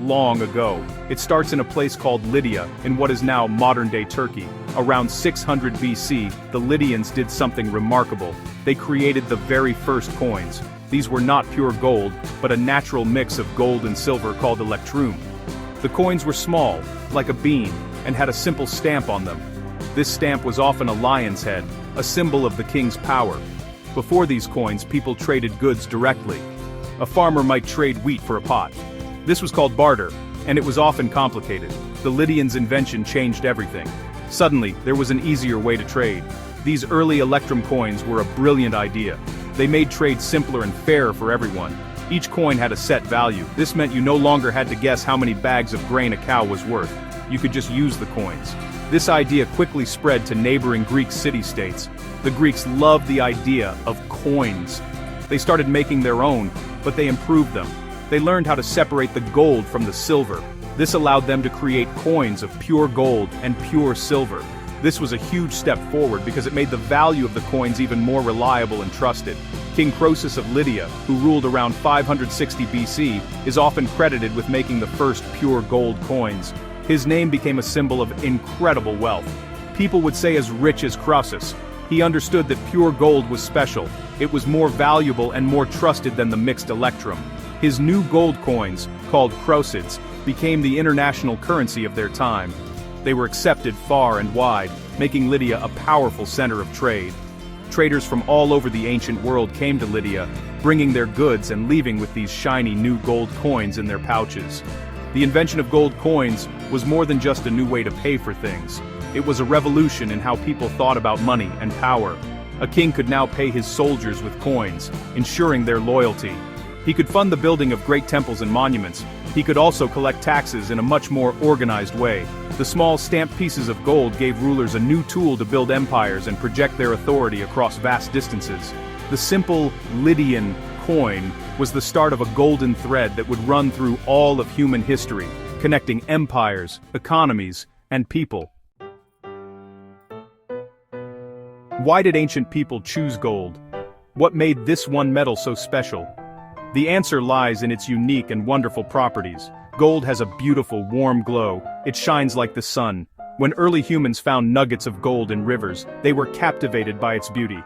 long ago. It starts in a place called Lydia, in what is now modern-day Turkey. Around 600 BC, the Lydians did something remarkable. They created the very first coins. These were not pure gold, but a natural mix of gold and silver called electrum. The coins were small, like a bean, and had a simple stamp on them. This stamp was often a lion's head, a symbol of the king's power. Before these coins, people traded goods directly. A farmer might trade wheat for a pot. This was called barter, and it was often complicated. The Lydians' invention changed everything. Suddenly, there was an easier way to trade. These early electrum coins were a brilliant idea. They made trade simpler and fairer for everyone. Each coin had a set value. This meant you no longer had to guess how many bags of grain a cow was worth. You could just use the coins. This idea quickly spread to neighboring Greek city-states. The Greeks loved the idea of coins. They started making their own, but they improved them. They learned how to separate the gold from the silver. This allowed them to create coins of pure gold and pure silver. This was a huge step forward because it made the value of the coins even more reliable and trusted. King Croesus of Lydia, who ruled around 560 BC, is often credited with making the first pure gold coins. His name became a symbol of incredible wealth. People would say as rich as Croesus. He understood that pure gold was special. It was more valuable and more trusted than the mixed electrum. His new gold coins, called crosids, became the international currency of their time. They were accepted far and wide, making Lydia a powerful center of trade. Traders from all over the ancient world came to Lydia, bringing their goods and leaving with these shiny new gold coins in their pouches. The invention of gold coins was more than just a new way to pay for things. It was a revolution in how people thought about money and power. A king could now pay his soldiers with coins, ensuring their loyalty. He could fund the building of great temples and monuments. He could also collect taxes in a much more organized way. The small stamped pieces of gold gave rulers a new tool to build empires and project their authority across vast distances. The simple Lydian coin was the start of a golden thread that would run through all of human history, connecting empires, economies, and people. Why did ancient people choose gold? What made this one metal so special? The answer lies in its unique and wonderful properties. Gold has a beautiful, warm glow. It shines like the sun. When early humans found nuggets of gold in rivers, they were captivated by its beauty.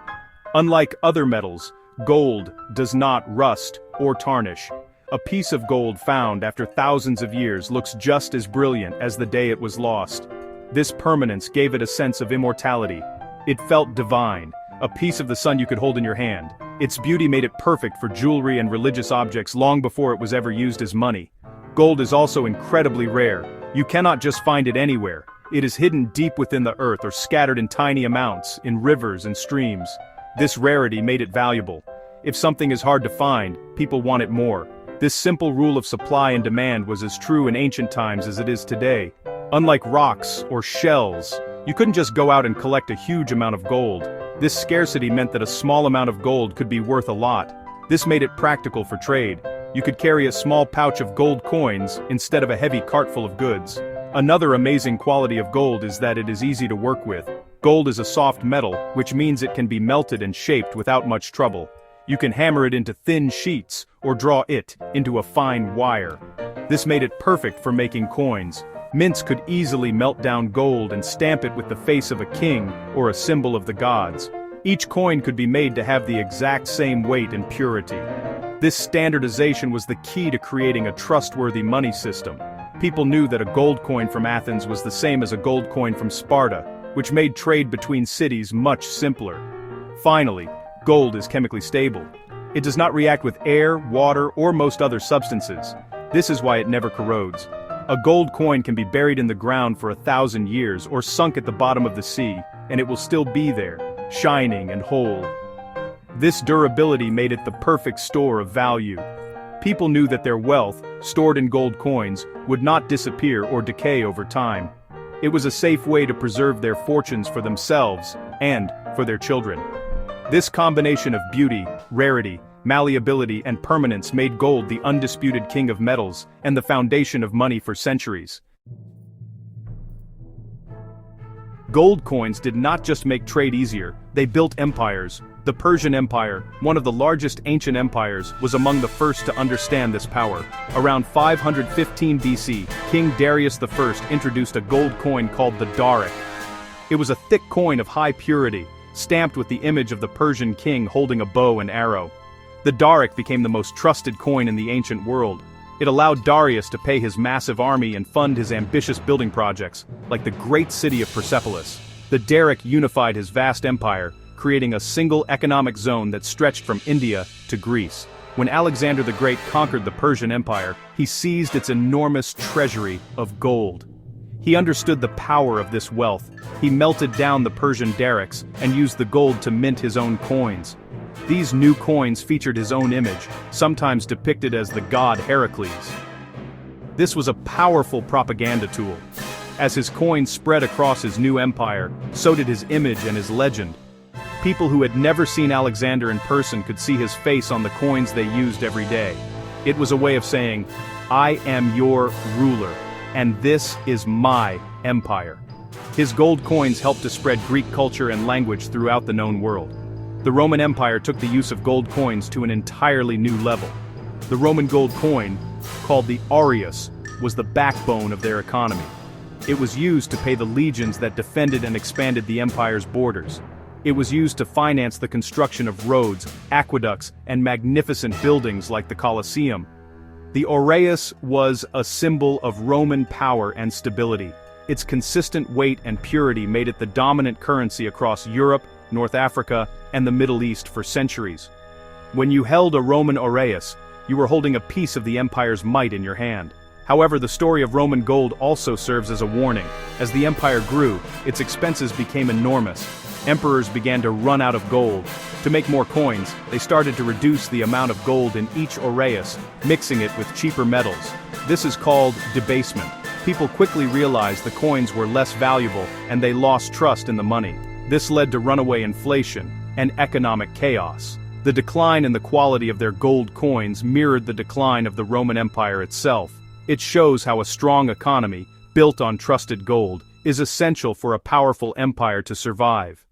Unlike other metals, gold does not rust or tarnish. A piece of gold found after thousands of years looks just as brilliant as the day it was lost. This permanence gave it a sense of immortality. It felt divine, a piece of the sun you could hold in your hand. Its beauty made it perfect for jewelry and religious objects long before it was ever used as money. Gold is also incredibly rare. You cannot just find it anywhere. It is hidden deep within the earth or scattered in tiny amounts, in rivers and streams. This rarity made it valuable. If something is hard to find, people want it more. This simple rule of supply and demand was as true in ancient times as it is today. Unlike rocks or shells, you couldn't just go out and collect a huge amount of gold. This scarcity meant that a small amount of gold could be worth a lot. This made it practical for trade. You could carry a small pouch of gold coins instead of a heavy cart full of goods. Another amazing quality of gold is that it is easy to work with. Gold is a soft metal, which means it can be melted and shaped without much trouble. You can hammer it into thin sheets or draw it into a fine wire. This made it perfect for making coins. Mints could easily melt down gold and stamp it with the face of a king or a symbol of the gods. Each coin could be made to have the exact same weight and purity. This standardization was the key to creating a trustworthy money system. People knew that a gold coin from Athens was the same as a gold coin from Sparta, which made trade between cities much simpler. Finally, gold is chemically stable. It does not react with air, water, or most other substances. This is why it never corrodes. A gold coin can be buried in the ground for 1,000 years or sunk at the bottom of the sea, and it will still be there, shining and whole. This durability made it the perfect store of value. People knew that their wealth, stored in gold coins, would not disappear or decay over time. It was a safe way to preserve their fortunes for themselves and for their children. This combination of beauty, rarity, malleability, and permanence made gold the undisputed king of metals and the foundation of money for centuries. Gold coins did not just make trade easier, they built empires. The Persian Empire, one of the largest ancient empires, was among the first to understand this power. Around 515 BC, King Darius I introduced a gold coin called the daric. It was a thick coin of high purity, stamped with the image of the Persian king holding a bow and arrow. The daric became the most trusted coin in the ancient world. It allowed Darius to pay his massive army and fund his ambitious building projects, like the great city of Persepolis. The daric unified his vast empire, creating a single economic zone that stretched from India to Greece. When Alexander the Great conquered the Persian Empire, he seized its enormous treasury of gold. He understood the power of this wealth. He melted down the Persian darics and used the gold to mint his own coins. These new coins featured his own image, sometimes depicted as the god Heracles. This was a powerful propaganda tool. As his coins spread across his new empire, so did his image and his legend. People who had never seen Alexander in person could see his face on the coins they used every day. It was a way of saying, "I am your ruler, and this is my empire." His gold coins helped to spread Greek culture and language throughout the known world. The Roman Empire took the use of gold coins to an entirely new level. The Roman gold coin, called the aureus, was the backbone of their economy. It was used to pay the legions that defended and expanded the empire's borders. It was used to finance the construction of roads, aqueducts, and magnificent buildings like the Colosseum. The aureus was a symbol of Roman power and stability. Its consistent weight and purity made it the dominant currency across Europe, North Africa, and the Middle East for centuries. When you held a Roman aureus, you were holding a piece of the empire's might in your hand. However, the story of Roman gold also serves as a warning. As the empire grew, its expenses became enormous. Emperors began to run out of gold. To make more coins, they started to reduce the amount of gold in each aureus, mixing it with cheaper metals. This is called debasement. People quickly realized the coins were less valuable and they lost trust in the money. This led to runaway inflation and economic chaos. The decline in the quality of their gold coins mirrored the decline of the Roman Empire itself. It shows how a strong economy, built on trusted gold, is essential for a powerful empire to survive.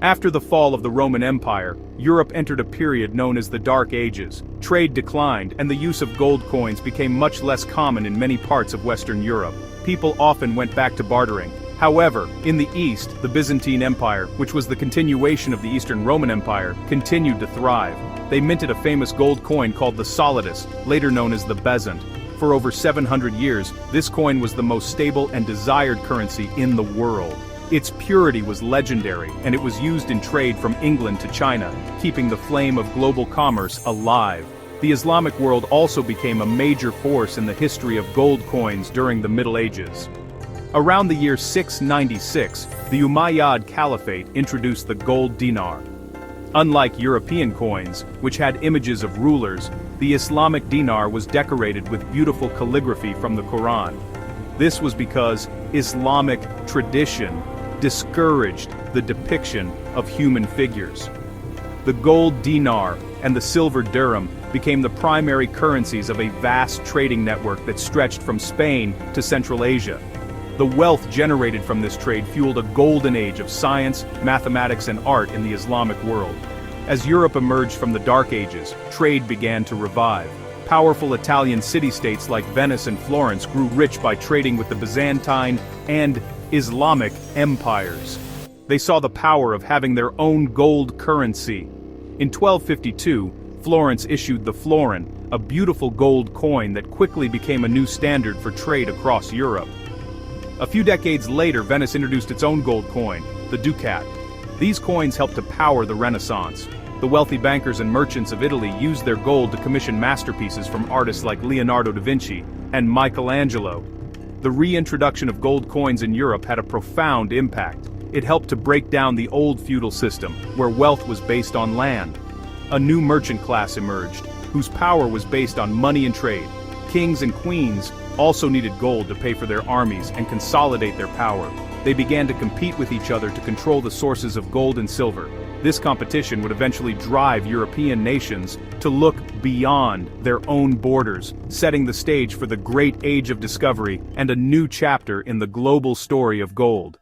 After the fall of the Roman Empire, Europe entered a period known as the Dark Ages. Trade declined, and the use of gold coins became much less common in many parts of Western Europe. People often went back to bartering. However, in the East, the Byzantine Empire, which was the continuation of the Eastern Roman Empire, continued to thrive. They minted a famous gold coin called the solidus, later known as the bezant. For over 700 years, this coin was the most stable and desired currency in the world. Its purity was legendary, and it was used in trade from England to China, keeping the flame of global commerce alive. The Islamic world also became a major force in the history of gold coins during the Middle Ages. Around the year 696, the Umayyad Caliphate introduced the gold dinar. Unlike European coins, which had images of rulers, the Islamic dinar was decorated with beautiful calligraphy from the Quran. This was because Islamic tradition discouraged the depiction of human figures. The gold dinar and the silver dirham became the primary currencies of a vast trading network that stretched from Spain to Central Asia. The wealth generated from this trade fueled a golden age of science, mathematics, and art in the Islamic world. As Europe emerged from the Dark Ages, trade began to revive. Powerful Italian city-states like Venice and Florence grew rich by trading with the Byzantine and Islamic empires. They saw the power of having their own gold currency. In 1252, Florence issued the florin, a beautiful gold coin that quickly became a new standard for trade across Europe. A few decades later, Venice introduced its own gold coin, the ducat. These coins helped to power the Renaissance. The wealthy bankers and merchants of Italy used their gold to commission masterpieces from artists like Leonardo da Vinci and Michelangelo. The reintroduction of gold coins in Europe had a profound impact. It helped to break down the old feudal system, where wealth was based on land. A new merchant class emerged, whose power was based on money and trade. Kings and queens also needed gold to pay for their armies and consolidate their power. They began to compete with each other to control the sources of gold and silver. This competition would eventually drive European nations to look beyond their own borders, setting the stage for the Great Age of Discovery and a new chapter in the global story of gold.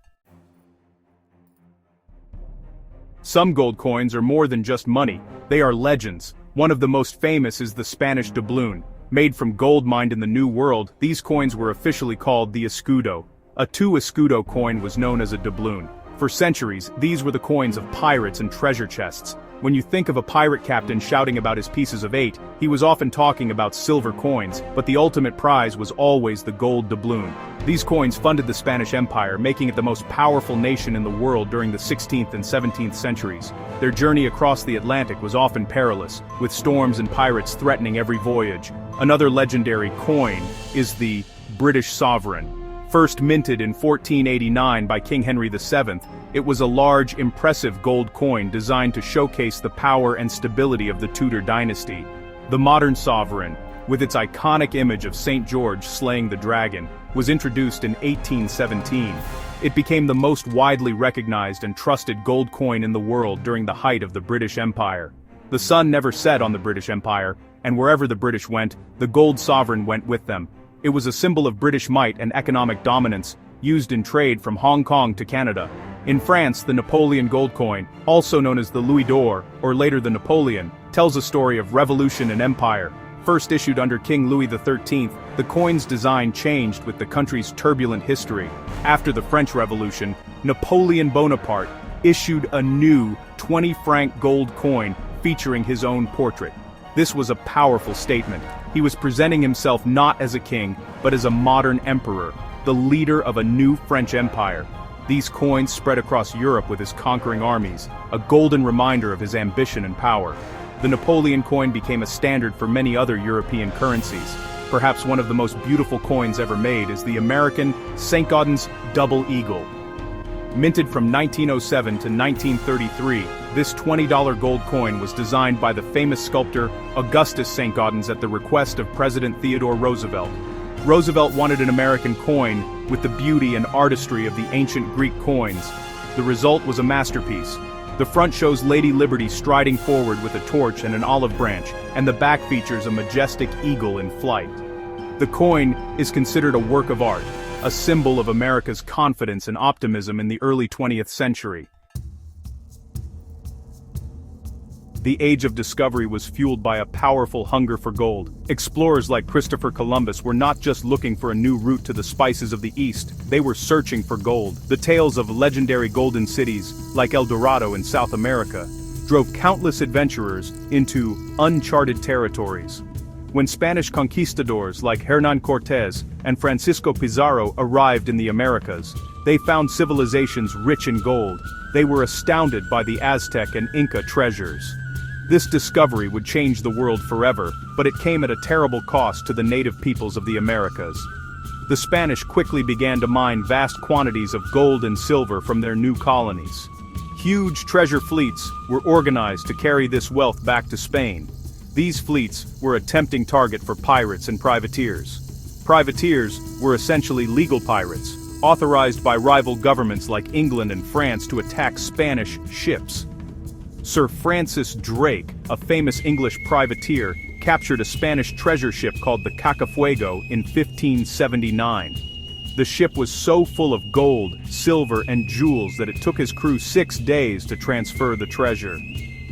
Some gold coins are more than just money, they are legends. One of the most famous is the Spanish doubloon. Made from gold mined in the New World, these coins were officially called the escudo. A 2 escudo coin was known as a doubloon. For centuries, these were the coins of pirates and treasure chests. When you think of a pirate captain shouting about his pieces of 8, he was often talking about silver coins, but the ultimate prize was always the gold doubloon. These coins funded the Spanish Empire, making it the most powerful nation in the world during the 16th and 17th centuries. Their journey across the Atlantic was often perilous, with storms and pirates threatening every voyage. Another legendary coin is the British sovereign. First minted in 1489 by King Henry VII, it was a large, impressive gold coin designed to showcase the power and stability of the Tudor dynasty. The modern sovereign, with its iconic image of St. George slaying the dragon, was introduced in 1817. It became the most widely recognized and trusted gold coin in the world during the height of the British Empire. The sun never set on the British Empire, and wherever the British went, the gold sovereign went with them. It was a symbol of British might and economic dominance, used in trade from Hong Kong to Canada. In France, the Napoleon gold coin, also known as the Louis d'Or, or later the Napoleon, tells a story of revolution and empire. First issued under King Louis XIII, the coin's design changed with the country's turbulent history. After the French Revolution, Napoleon Bonaparte issued a new 20-franc gold coin featuring his own portrait. This was a powerful statement. He was presenting himself not as a king, but as a modern emperor, the leader of a new French empire. These coins spread across Europe with his conquering armies, a golden reminder of his ambition and power. The Napoleon coin became a standard for many other European currencies. Perhaps one of the most beautiful coins ever made is the American St. Gaudens Double Eagle. Minted from 1907 to 1933, this $20 gold coin was designed by the famous sculptor Augustus St. Gaudens at the request of President Theodore Roosevelt. Roosevelt wanted an American coin with the beauty and artistry of the ancient Greek coins. The result was a masterpiece. The front shows Lady Liberty striding forward with a torch and an olive branch, and the back features a majestic eagle in flight. The coin is considered a work of art, a symbol of America's confidence and optimism in the early 20th century. The Age of Discovery was fueled by a powerful hunger for gold. Explorers like Christopher Columbus were not just looking for a new route to the spices of the East, they were searching for gold. The tales of legendary golden cities, like El Dorado in South America, drove countless adventurers into uncharted territories. When Spanish conquistadors like Hernán Cortés and Francisco Pizarro arrived in the Americas, they found civilizations rich in gold. They were astounded by the Aztec and Inca treasures. This discovery would change the world forever, but it came at a terrible cost to the native peoples of the Americas. The Spanish quickly began to mine vast quantities of gold and silver from their new colonies. Huge treasure fleets were organized to carry this wealth back to Spain. These fleets were a tempting target for pirates and privateers. Privateers were essentially legal pirates, authorized by rival governments like England and France to attack Spanish ships. Sir Francis Drake, a famous English privateer, captured a Spanish treasure ship called the Cacafuego in 1579. The ship was so full of gold, silver, and jewels that it took his crew 6 days to transfer the treasure.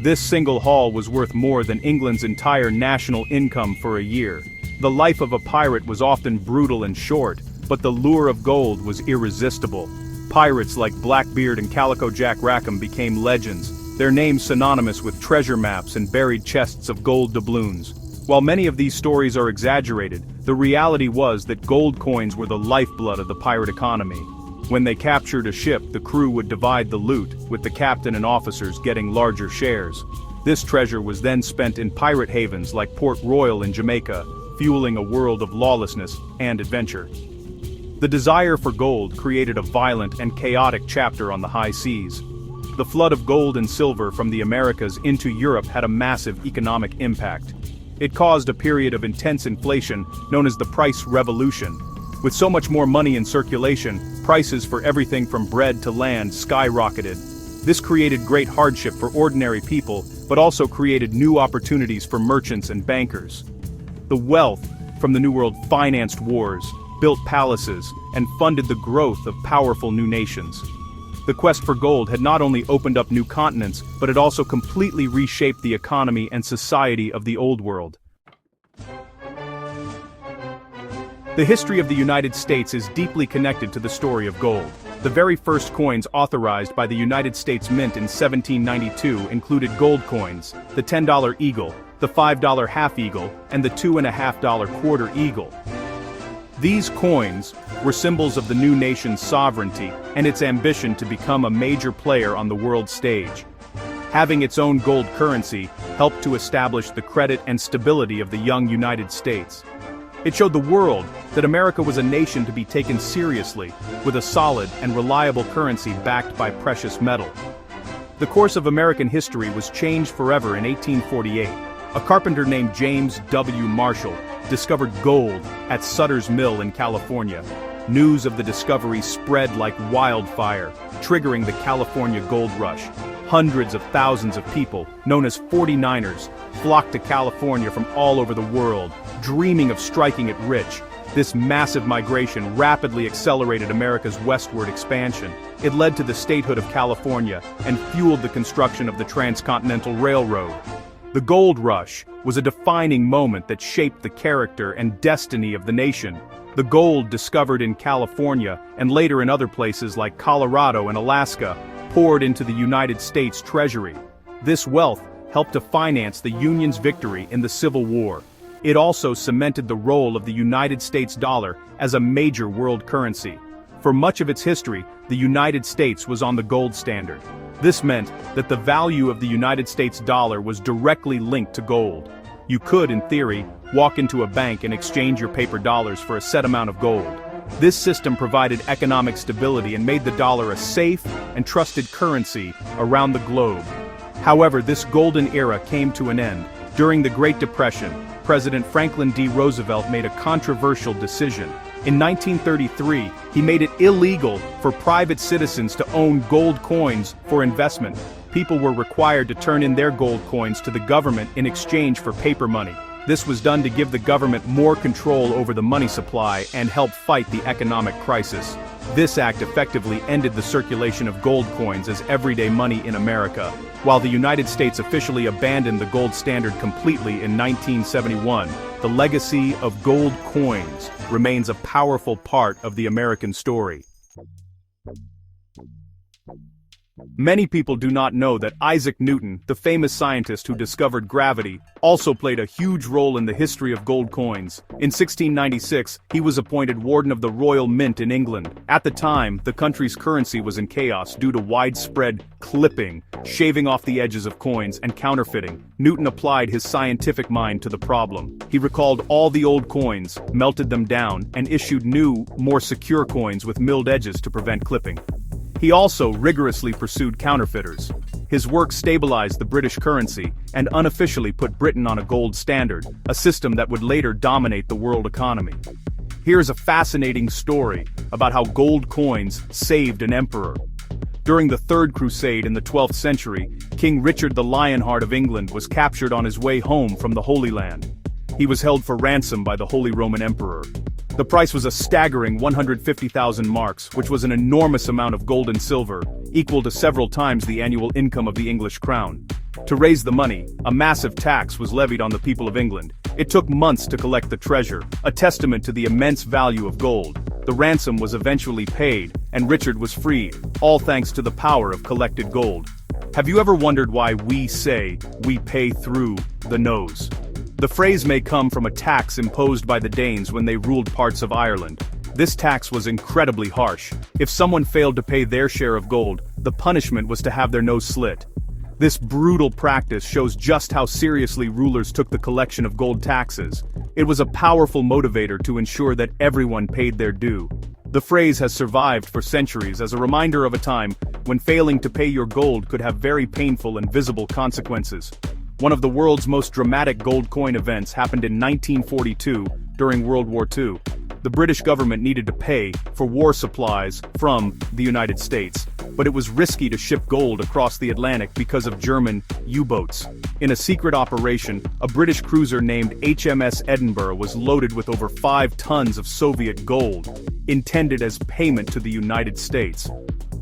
This single haul was worth more than England's entire national income for a year. The life of a pirate was often brutal and short, but the lure of gold was irresistible. Pirates like Blackbeard and Calico Jack Rackham became legends, their names synonymous with treasure maps and buried chests of gold doubloons. While many of these stories are exaggerated, the reality was that gold coins were the lifeblood of the pirate economy. When they captured a ship, the crew would divide the loot, with the captain and officers getting larger shares. This treasure was then spent in pirate havens like Port Royal in Jamaica, fueling a world of lawlessness and adventure. The desire for gold created a violent and chaotic chapter on the high seas. The flood of gold and silver from the Americas into Europe had a massive economic impact. It caused a period of intense inflation known as the Price Revolution. With so much more money in circulation, prices for everything from bread to land skyrocketed. This created great hardship for ordinary people, but also created new opportunities for merchants and bankers. The wealth from the New World financed wars, built palaces, and funded the growth of powerful new nations. The quest for gold had not only opened up new continents, but it also completely reshaped the economy and society of the Old World. The history of the United States is deeply connected to the story of gold. The very first coins authorized by the United States Mint in 1792 included gold coins, the $10 eagle, the $5 half eagle, and the $2.50 quarter eagle. These coins were symbols of the new nation's sovereignty and its ambition to become a major player on the world stage. Having its own gold currency helped to establish the credit and stability of the young United States. It showed the world that America was a nation to be taken seriously, with a solid and reliable currency backed by precious metal. The course of American history was changed forever in 1848. A carpenter named James W. Marshall discovered gold at Sutter's Mill in California. News of the discovery spread like wildfire, triggering the California Gold Rush. Hundreds of thousands of people, known as 49ers, flocked to California from all over the world, dreaming of striking it rich. This massive migration rapidly accelerated America's westward expansion. It led to the statehood of California and fueled the construction of the Transcontinental Railroad. The Gold Rush was a defining moment that shaped the character and destiny of the nation. The gold discovered in California, and later in other places like Colorado and Alaska, poured into the United States Treasury. This wealth helped to finance the Union's victory in the Civil War. It also cemented the role of the United States dollar as a major world currency. For much of its history, the United States was on the gold standard. This meant that the value of the United States dollar was directly linked to gold. You could, in theory, walk into a bank and exchange your paper dollars for a set amount of gold. This system provided economic stability and made the dollar a safe and trusted currency around the globe. However, this golden era came to an end. During the Great Depression, President Franklin D. Roosevelt made a controversial decision. In 1933, he made it illegal for private citizens to own gold coins for investment. People were required to turn in their gold coins to the government in exchange for paper money. This was done to give the government more control over the money supply and help fight the economic crisis. This act effectively ended the circulation of gold coins as everyday money in America. While the United States officially abandoned the gold standard completely in 1971, the legacy of gold coins remains a powerful part of the American story. Many people do not know that Isaac Newton, the famous scientist who discovered gravity, also played a huge role in the history of gold coins. In 1696, he was appointed Warden of the Royal Mint in England. At the time, the country's currency was in chaos due to widespread clipping, shaving off the edges of coins, and counterfeiting. Newton applied his scientific mind to the problem. He recalled all the old coins, melted them down, and issued new, more secure coins with milled edges to prevent clipping. He also rigorously pursued counterfeiters. His work stabilized the British currency and unofficially put Britain on a gold standard, a system that would later dominate the world economy. Here's a fascinating story about how gold coins saved an emperor. During the Third Crusade in the 12th century, King Richard the Lionheart of England was captured on his way home from the Holy Land. He was held for ransom by the Holy Roman Emperor. The price was a staggering 150,000 marks, which was an enormous amount of gold and silver, equal to several times the annual income of the English crown. To raise the money, a massive tax was levied on the people of England. It took months to collect the treasure, a testament to the immense value of gold. The ransom was eventually paid, and Richard was freed, all thanks to the power of collected gold. Have you ever wondered why we say we pay through the nose? The phrase may come from a tax imposed by the Danes when they ruled parts of Ireland. This tax was incredibly harsh. If someone failed to pay their share of gold, the punishment was to have their nose slit. This brutal practice shows just how seriously rulers took the collection of gold taxes. It was a powerful motivator to ensure that everyone paid their due. The phrase has survived for centuries as a reminder of a time when failing to pay your gold could have very painful and visible consequences. One of the world's most dramatic gold coin events happened in 1942 during World War II. The British government needed to pay for war supplies from the United States, but it was risky to ship gold across the Atlantic because of German U-boats. In a secret operation, a British cruiser named HMS Edinburgh was loaded with over 5 tons of Soviet gold, intended as payment to the United States.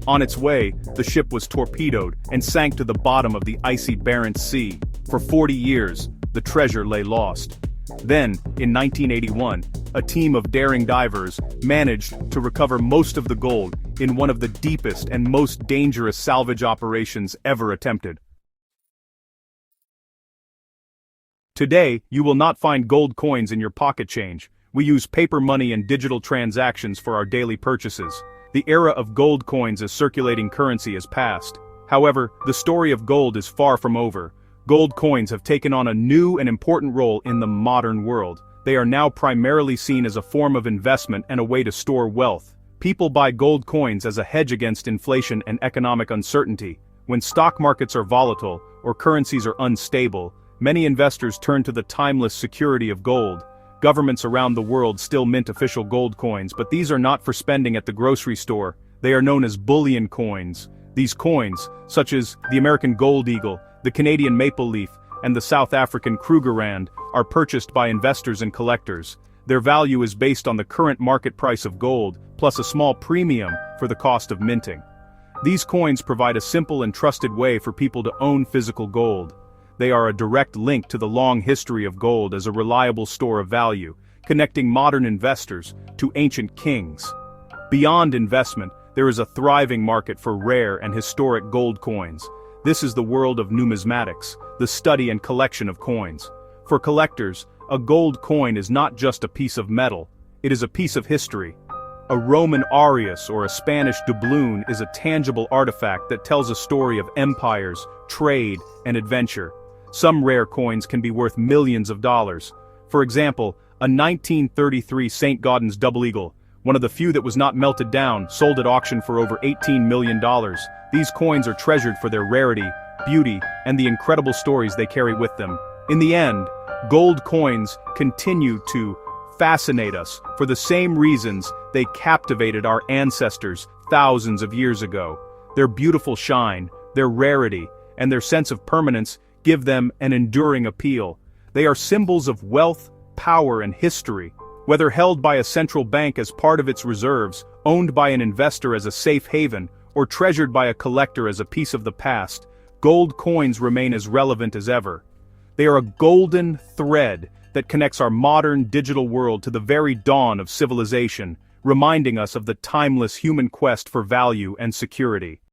On its way, the ship was torpedoed and sank to the bottom of the icy Barents Sea. For 40 years, the treasure lay lost. Then, in 1981, a team of daring divers managed to recover most of the gold in one of the deepest and most dangerous salvage operations ever attempted. Today, you will not find gold coins in your pocket change. We use paper money and digital transactions for our daily purchases. The era of gold coins as circulating currency is past. However, the story of gold is far from over. Gold coins have taken on a new and important role in the modern world. They are now primarily seen as a form of investment and a way to store wealth. People buy gold coins as a hedge against inflation and economic uncertainty. When stock markets are volatile or currencies are unstable, many investors turn to the timeless security of gold. Governments around the world still mint official gold coins, but these are not for spending at the grocery store. They are known as bullion coins. These coins, such as the American gold eagle, the Canadian maple leaf, and the South African Krugerrand, are purchased by investors and collectors. Their value is based on the current market price of gold, plus a small premium for the cost of minting. These coins provide a simple and trusted way for people to own physical gold. They are a direct link to the long history of gold as a reliable store of value, connecting modern investors to ancient kings. Beyond investment, there is a thriving market for rare and historic gold coins. This is the world of numismatics, the study and collection of coins. For collectors, a gold coin is not just a piece of metal, it is a piece of history. A Roman Aureus or a Spanish doubloon is a tangible artifact that tells a story of empires, trade, and adventure. Some rare coins can be worth millions of dollars. For example, a 1933 St. Gaudens double eagle, one of the few that was not melted down, sold at auction for over $18 million. These coins are treasured for their rarity, beauty, and the incredible stories they carry with them. In the end, gold coins continue to fascinate us for the same reasons they captivated our ancestors thousands of years ago. Their beautiful shine, their rarity, and their sense of permanence give them an enduring appeal. They are symbols of wealth, power, and history. Whether held by a central bank as part of its reserves, owned by an investor as a safe haven, or treasured by a collector as a piece of the past, gold coins remain as relevant as ever. They are a golden thread that connects our modern digital world to the very dawn of civilization, reminding us of the timeless human quest for value and security.